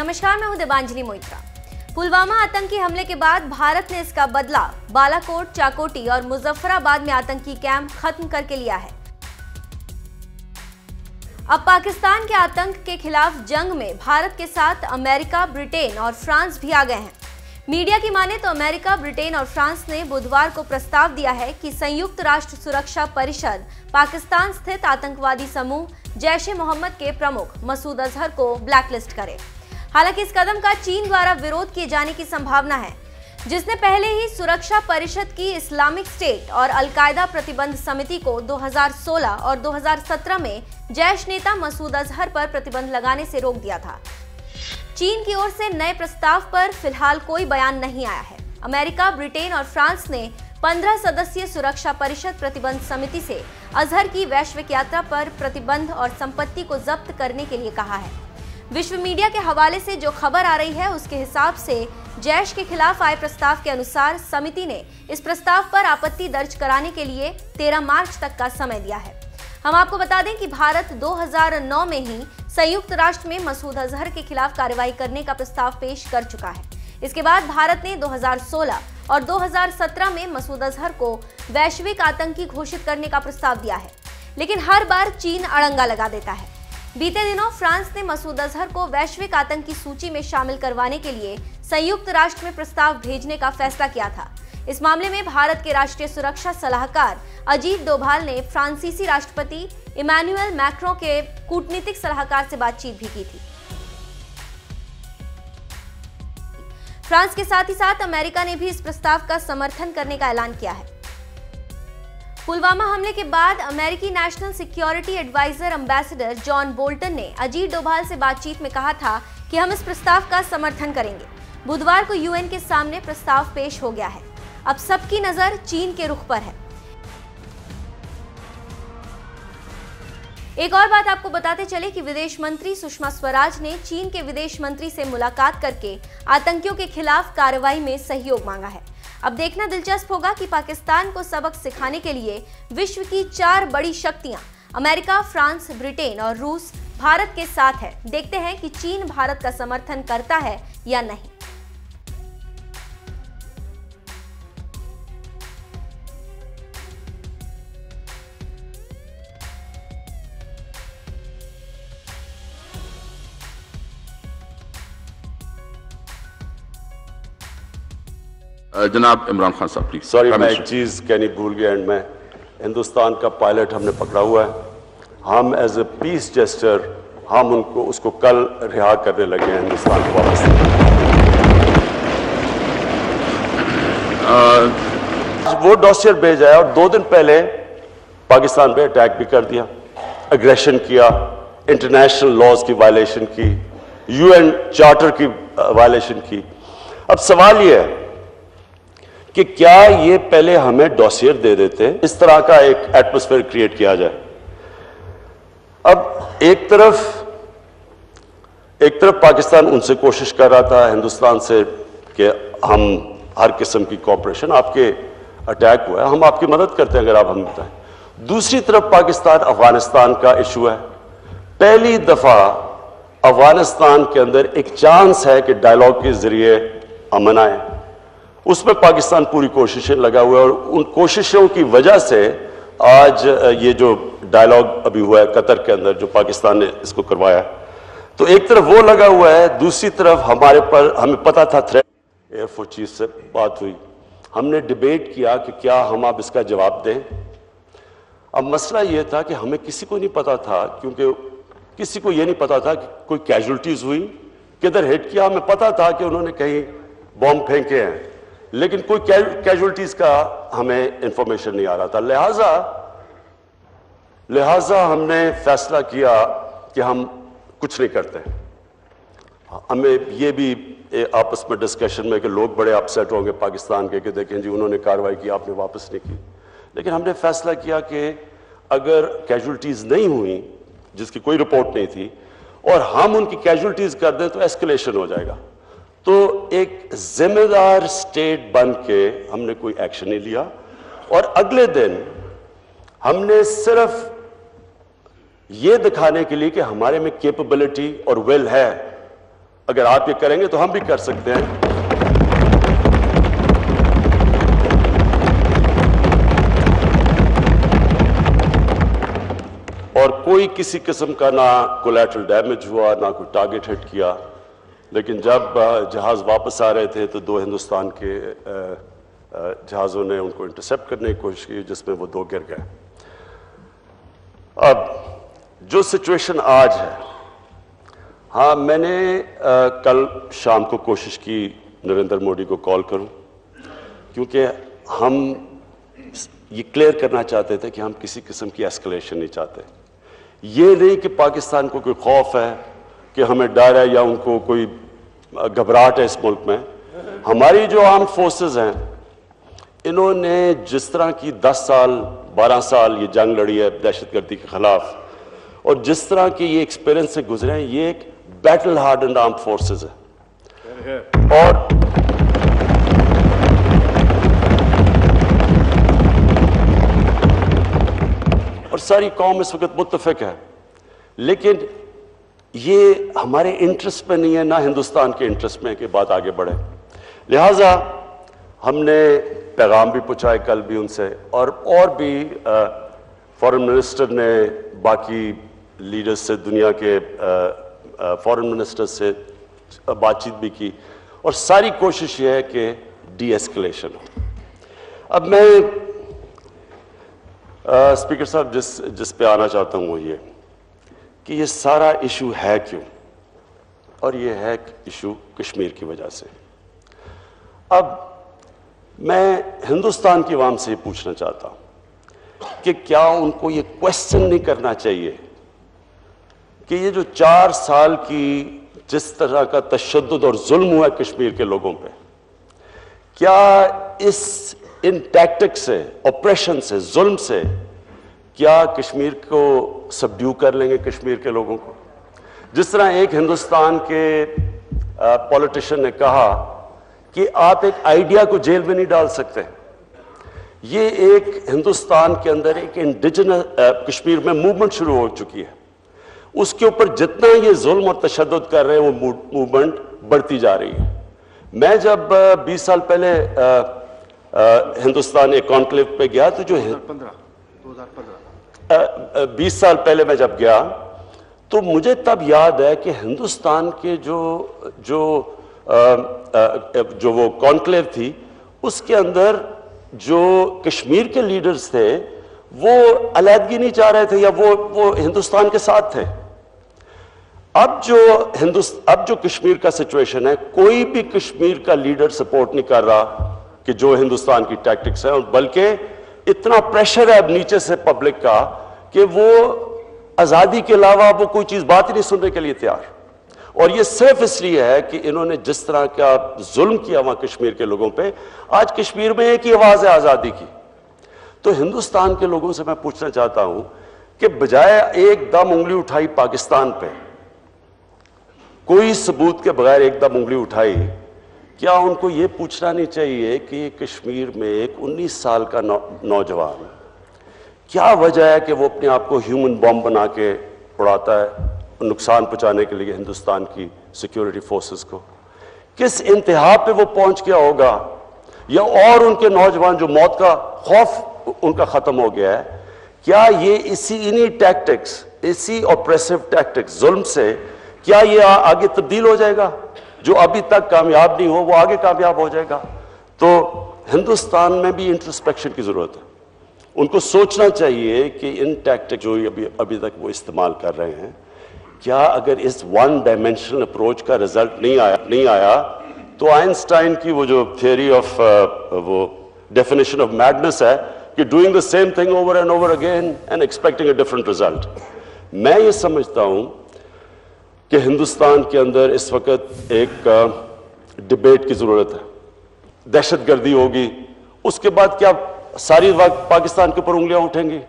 नमस्कार, मैं हूं देवांजलि मोइत्रा। पुलवामा आतंकी हमले के बाद भारत ने इसका बदला बालाकोट, चाकोटी और मुजफ्फराबाद में आतंकी कैंप खत्म करके लिया है। अब पाकिस्तान के आतंक के खिलाफ जंग में भारत के साथ अमेरिका, ब्रिटेन और फ्रांस भी आ गए हैं। मीडिया की माने तो अमेरिका, ब्रिटेन और फ्रांस ने बुधवार को प्रस्ताव दिया है कि संयुक्त राष्ट्र सुरक्षा परिषद पाकिस्तान स्थित आतंकवादी समूह जैश-ए-मोहम्मद के प्रमुख मसूद अजहर को ब्लैकलिस्ट करे। हालांकि इस कदम का चीन द्वारा विरोध किए जाने की संभावना है, जिसने पहले ही सुरक्षा परिषद की इस्लामिक स्टेट और अल-कायदा प्रतिबंध समिति को 2016 और 2017 में जैश नेता मसूद अजहर पर प्रतिबंध लगाने से रोक दिया था। चीन की ओर से नए प्रस्ताव पर फिलहाल कोई बयान नहीं आया है। अमेरिका, ब्रिटेन और फ्रांस ने 15 सदस्यीय सुरक्षा परिषद प्रतिबंध समिति से अजहर की वैश्विक यात्रा पर प्रतिबंध और संपत्ति को जब्त करने के लिए कहा है। विश्व मीडिया के हवाले से जो खबर आ रही है, उसके हिसाब से जैश के खिलाफ आए प्रस्ताव के अनुसार समिति ने इस प्रस्ताव पर आपत्ति दर्ज कराने के लिए 13 मार्च तक का समय दिया है। हम आपको बता दें कि भारत 2009 में ही संयुक्त राष्ट्र में मसूद अजहर के खिलाफ कार्रवाई करने का प्रस्ताव पेश कर चुका है। इसके बाद भारत ने 2016 और 2017 में मसूद अजहर को वैश्विक आतंकी घोषित करने का प्रस्ताव दिया है, लेकिन हर बार चीन अड़ंगा लगा देता है। बीते दिनों फ्रांस ने मसूद अजहर को वैश्विक आतंकी सूची में शामिल करवाने के लिए संयुक्त राष्ट्र में प्रस्ताव भेजने का फैसला किया था। इस मामले में भारत के राष्ट्रीय सुरक्षा सलाहकार अजीत डोभाल ने फ्रांसीसी राष्ट्रपति इमैनुअल मैक्रों के कूटनीतिक सलाहकार से बातचीत भी की थी। फ्रांस के साथ ही साथ अमेरिका ने भी इस प्रस्ताव का समर्थन करने का ऐलान किया है। पुलवामा हमले के बाद अमेरिकी national security adviser ambassador John Bolton ने अजीत डोभाल से बातचीत में कहा था कि हम इस प्रस्ताव का समर्थन करेंगे। बुधवार को यूएन के सामने प्रस्ताव पेश हो गया है। अब सबकी नजर चीन के रुख पर है। एक और बात आपको बताते चले कि विदेश मंत्री सुषमा स्वराज ने चीन के विदेश मंत्री से मुलाकात करके आतंकियों के खिलाफ कार्रवाई में सहयोग मांगा है। अब देखना दिलचस्प होगा कि पाकिस्तान को सबक सिखाने के लिए विश्व की 4 बड़ी शक्तियां अमेरिका, फ्रांस, ब्रिटेन और रूस भारत के साथ है। देखते हैं कि चीन भारत का समर्थन करता है या नहीं। जनाब इमरान खान साहब प्लीज। सॉरी, मैं एक चीज़ कहनी भूल गया एंड में। हिंदुस्तान का पायलट हमने पकड़ा हुआ है। हम एज ए पीस जेस्टर हम उसको कल रिहा करने लगे हैं हिंदुस्तान को वापस। वो डॉसियर भेजा है और 2 दिन पहले पाकिस्तान पे अटैक भी कर दिया, एग्रेशन किया, इंटरनेशनल लॉज की वायलेशन की, यूएन चार्टर की वायलेशन की। अब सवाल ये है कि क्या ये पहले हमें डॉसियर दे देते, इस तरह का एक एटमॉस्फेयर क्रिएट किया जाए। अब एक तरफ पाकिस्तान उनसे कोशिश कर रहा था हिंदुस्तान से कि हम हर किस्म की कोऑपरेशन, आपके अटैक हुआ है, हम आपकी मदद करते हैं अगर आप हमें बताएं। दूसरी तरफ पाकिस्तान अफगानिस्तान का इशू है। पहली दफा अफगानिस्तान के अंदर एक चांस है कि डायलॉग के जरिए अमन आए, उसमें पाकिस्तान पूरी कोशिशें लगा हुआ है और उन कोशिशों की वजह से आज ये जो डायलॉग अभी हुआ है कतर के अंदर, जो पाकिस्तान ने इसको करवाया, तो एक तरफ वो लगा हुआ है, दूसरी तरफ हमें पता था थ्रेट। एयरफोर्स चीफ से बात हुई, हमने डिबेट किया कि क्या हम अब इसका जवाब दें। अब मसला ये था कि हमें किसी को नहीं पता था, क्योंकि किसी को ये नहीं पता था कि कोई कैजुअल्टीज हुई, किधर हिट किया। हमें पता था कि उन्होंने कहीं बॉम्ब फेंके हैं, लेकिन कोई कैजुअल्टीज का हमें इंफॉर्मेशन नहीं आ रहा था। लिहाजा हमने फैसला किया कि हम कुछ नहीं करते। हमें ये भी आपस में डिस्कशन में कि लोग बड़े अपसेट होंगे पाकिस्तान के कि देखें जी उन्होंने कार्रवाई की, आपने वापस नहीं की। लेकिन हमने फैसला किया कि अगर कैजुअल्टीज नहीं हुई, जिसकी कोई रिपोर्ट नहीं थी, और हम उनकी कैजुअल्टीज कर दें तो एस्केलेशन हो जाएगा। तो एक जिम्मेदार स्टेट बन के हमने कोई एक्शन नहीं लिया और अगले दिन हमने सिर्फ ये दिखाने के लिए कि हमारे में कैपेबिलिटी और विल है اگر آپ یہ کریں گے تو ہم بھی کر سکتے ہیں. اور کوئی کسی قسم کا نہ کولیٹرل ڈیمیج ہوا، نہ کوئی ٹارگٹ ہٹ کیا. لیکن جب جہاز واپس آ رہے تھے تو 2 ہندوستان کے جہازوں نے ان کو انٹرسیپٹ کرنے کی کوشش کی، جس میں وہ 2 گر گئے. اب جو سچویشن آج ہے، ہاں میں نے کل شام کو کوشش کی نریندر مودی کو کال کروں، کیونکہ ہم یہ کلیئر کرنا چاہتے تھے کہ ہم کسی قسم کی ایسکلیشن نہیں چاہتے. یہ نہیں کہ پاکستان کو کوئی خوف ہے، کہ ہمیں ڈر ہے یا ان کو کوئی گھبراہٹ ہے اس ملک میں. ہماری جو آرمڈ فورسز ہیں، انہوں نے جس طرح کی 10 سال 12 سال یہ جنگ لڑی ہے دہشت گردی کے خلاف، اور جس طرح کی یہ ایکسپیرنس سے گزرے ہیں، یہ ایک بیٹل ہارڈنڈ آرمڈ فورسز ہے. اور ساری قوم اس وقت متفق ہے. لیکن یہ ہمارے انٹرسٹ پہ نہیں ہے، نہ ہندوستان کے انٹرسٹ میں کہ بات آگے بڑھے. لہٰذا ہم نے پیغام بھی پہنچائے کل بھی ان سے، اور بھی فارن منسٹر نے باقی لیڈرز سے، دنیا کے فارن منسٹر سے بات چیت بھی کی، اور ساری کوشش یہ ہے کہ ڈی ایسکلیشن ہو. اب میں اسپیکر صاحب جس پہ آنا چاہتا ہوں وہ یہ کہ یہ سارا ایشو ہے کیوں، اور یہ ہے ایشو کشمیر کی وجہ سے. اب میں ہندوستان کی عوام سے یہ پوچھنا چاہتا ہوں کہ کیا ان کو یہ کویسچن نہیں کرنا چاہیے کہ یہ جو 4 سال کی جس طرح کا تشدد اور ظلم ہوا ہے کشمیر کے لوگوں پہ، کیا ان ٹیکٹک سے، آپریشن سے، ظلم سے کیا کشمیر کو سبڈیو کر لیں گے کشمیر کے لوگوں کو؟ جس طرح ایک ہندوستان کے پولیٹیشین نے کہا کہ آپ ایک آئیڈیا کو جیل میں نہیں ڈال سکتے. یہ ایک ہندوستان کے اندر ایک انڈیجنس کشمیر میں موومنٹ شروع ہو چکی ہے. اس کے اوپر جتنا یہ ظلم اور تشدد کر رہے ہیں وہ موومنٹ بڑھتی جا رہی ہے. میں جب 20 سال پہلے ہندوستان ایک کانکلیو پہ گیا تو جو 20 سال پہلے میں جب گیا تو مجھے تب یاد ہے کہ ہندوستان کے جو وہ کانکلیو تھی اس کے اندر جو کشمیر کے لیڈرز تھے وہ علیحدگی نہیں چاہ رہے تھے یا وہ ہندوستان کے ساتھ تھے. اب جو کشمیر کا سچویشن ہے، کوئی بھی کشمیر کا لیڈر سپورٹ نہیں کر رہا کہ جو ہندوستان کی ٹیکٹکس ہیں، بلکہ اتنا پریشر ہے اب نیچے سے پبلک کا کہ وہ آزادی کے علاوہ وہ کوئی چیز بات ہی نہیں سننے کے لیے تیار. اور یہ صرف اس لیے ہے کہ انہوں نے جس طرح کا ظلم کیا وہاں کشمیر کے لوگوں پہ. آج کشمیر میں ایک ہی آواز ہے آزادی کی. تو ہندوستان کے لوگوں سے میں پوچھنا چاہتا ہوں کہ بجائے ایک دم انگلی اٹھائی پاکستان پہ، کوئی ثبوت کے بغیر ایک دم انگلی اٹھائی، کیا ان کو یہ پوچھنا نہیں چاہیے کہ کشمیر میں ایک 19 سال کا نوجوان کیا وجہ ہے کہ وہ اپنے آپ کو ہیومن بم بنا کے اڑاتا ہے نقصان پہنچانے کے لیے ہندوستان کی سیکیورٹی فورسز کو؟ کس انتہا پہ وہ پہنچ گیا ہوگا؟ یا اور ان کے نوجوان جو موت کا خوف ان کا ختم ہو گیا ہے، کیا یہ انہی ٹیکٹکس، اسی آپریسو ٹیکٹکس ظلم سے کیا یہ آگے تبدیل ہو جائے گا؟ جو ابھی تک کامیاب نہیں ہو وہ آگے کامیاب ہو جائے گا. تو ہندوستان میں بھی انٹرسپیکشن کی ضرورت ہے. ان کو سوچنا چاہیے کہ ان ٹیکٹک جو ابھی تک وہ استعمال کر رہے ہیں، کیا اگر اس ون ڈائمینشنل اپروچ کا رزلٹ نہیں آیا تو آئنسٹائن کی وہ جو تھیوری آف وہ ڈیفینیشن آف میڈنس ہے کہ doing the same thing over and over again and expecting a different result. میں یہ سمجھتا ہوں کہ ہندوستان کے اندر اس وقت ایک ڈبیٹ کی ضرورت ہے. دہشت گردی ہوگی، اس کے بعد کیا ساری وقت پاکستان کے اوپر انگلیاں اٹھیں گی؟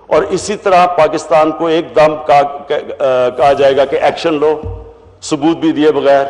اور اسی طرح پاکستان کو ایک دم کہا جائے گا کہ ایکشن لو ثبوت بھی دیے بغیر.